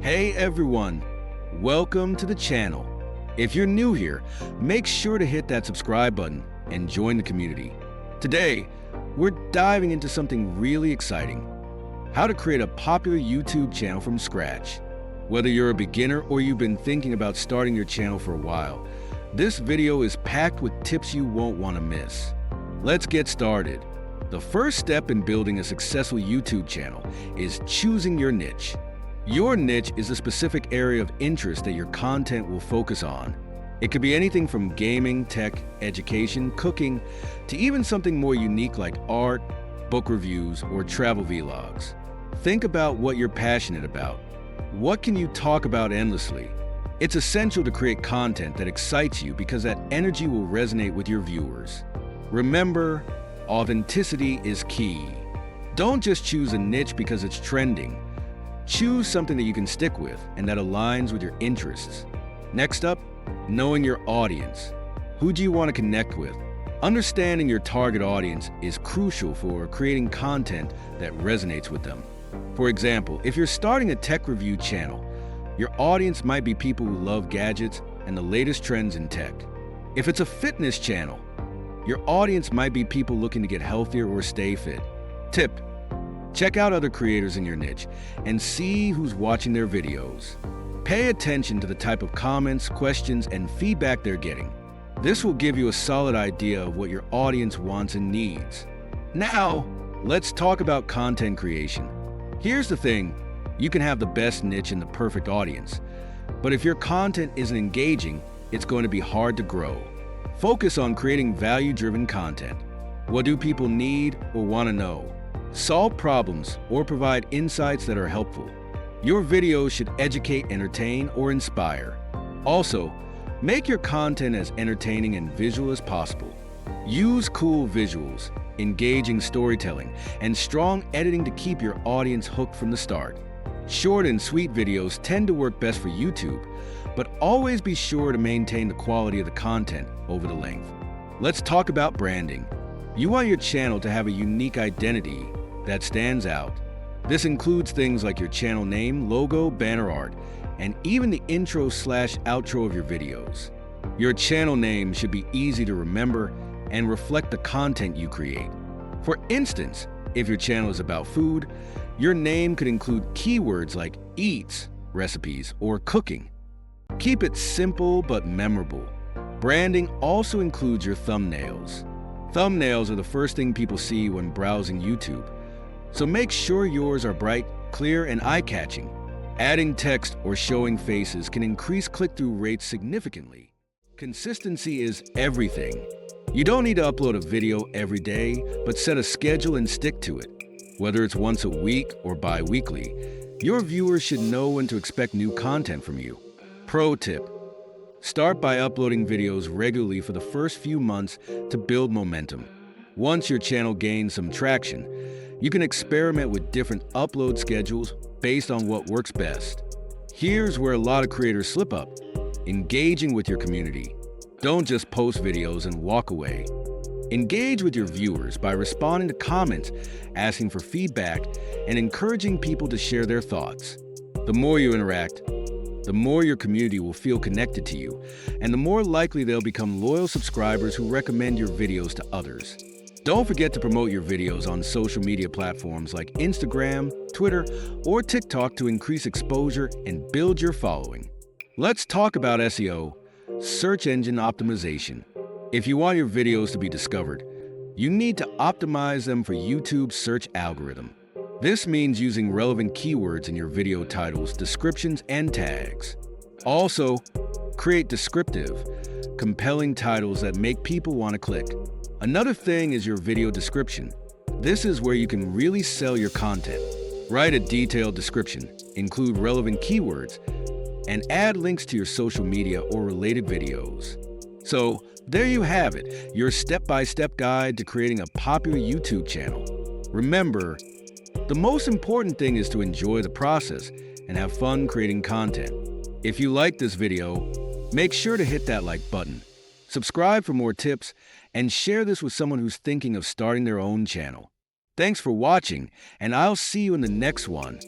Hey everyone, welcome to the channel. If you're new here, make sure to hit that subscribe button and join the community. Today, we're diving into something really exciting: how to create a popular YouTube channel from scratch. Whether you're a beginner or you've been thinking about starting your channel for a while, this video is packed with tips you won't want to miss. Let's get started. The first step in building a successful YouTube channel is choosing your niche. Your niche is a specific area of interest that your content will focus on. It could be anything from gaming, tech, education, cooking, to even something more unique like art, book reviews, or travel vlogs. Think about what you're passionate about. What can you talk about endlessly? It's essential to create content that excites you because that energy will resonate with your viewers. Remember, authenticity is key. Don't just choose a niche because it's trending. Choose something that you can stick with and that aligns with your interests. Next up, knowing your audience. Who do you want to connect with? Understanding your target audience is crucial for creating content that resonates with them. For example, if you're starting a tech review channel, your audience might be people who love gadgets and the latest trends in tech. If it's a fitness channel, your audience might be people looking to get healthier or stay fit. Tip: check out other creators in your niche and see who's watching their videos. Pay attention to the type of comments, questions, and feedback they're getting. This will give you a solid idea of what your audience wants and needs. Now, let's talk about content creation. Here's the thing: you can have the best niche and the perfect audience, but if your content isn't engaging, it's going to be hard to grow. Focus on creating value-driven content. What do people need or want to know? Solve problems or provide insights that are helpful. Your videos should educate, entertain, or inspire. Also, make your content as entertaining and visual as possible. Use cool visuals, engaging storytelling, and strong editing to keep your audience hooked from the start. Short and sweet videos tend to work best for YouTube, but always be sure to maintain the quality of the content over the length. Let's talk about branding. You want your channel to have a unique identity that stands out. This includes things like your channel name, logo, banner art, and even the intro/outro of your videos. Your channel name should be easy to remember and reflect the content you create. For instance, if your channel is about food, your name could include keywords like eats, recipes, or cooking. Keep it simple but memorable. Branding also includes your thumbnails. Thumbnails are the first thing people see when browsing YouTube, so make sure yours are bright, clear, and eye-catching. Adding text or showing faces can increase click-through rates significantly. Consistency is everything. You don't need to upload a video every day, but set a schedule and stick to it. Whether it's once a week or bi-weekly, your viewers should know when to expect new content from you. Pro tip: start by uploading videos regularly for the first few months to build momentum. Once your channel gains some traction, you can experiment with different upload schedules based on what works best. Here's where a lot of creators slip up: engaging with your community. Don't just post videos and walk away. Engage with your viewers by responding to comments, asking for feedback, and encouraging people to share their thoughts. The more you interact, the more your community will feel connected to you, and the more likely they'll become loyal subscribers who recommend your videos to others. Don't forget to promote your videos on social media platforms like Instagram, Twitter, or TikTok to increase exposure and build your following. Let's talk about SEO, search engine optimization. If you want your videos to be discovered, you need to optimize them for YouTube's search algorithm. This means using relevant keywords in your video titles, descriptions, and tags. Also, create descriptive, compelling titles that make people want to click. Another thing is your video description. This is where you can really sell your content. Write a detailed description, include relevant keywords, and add links to your social media or related videos. So, there you have it, your step-by-step guide to creating a popular YouTube channel. Remember, the most important thing is to enjoy the process and have fun creating content. If you like this video, make sure to hit that like button. Subscribe for more tips, and share this with someone who's thinking of starting their own channel. Thanks for watching, and I'll see you in the next one.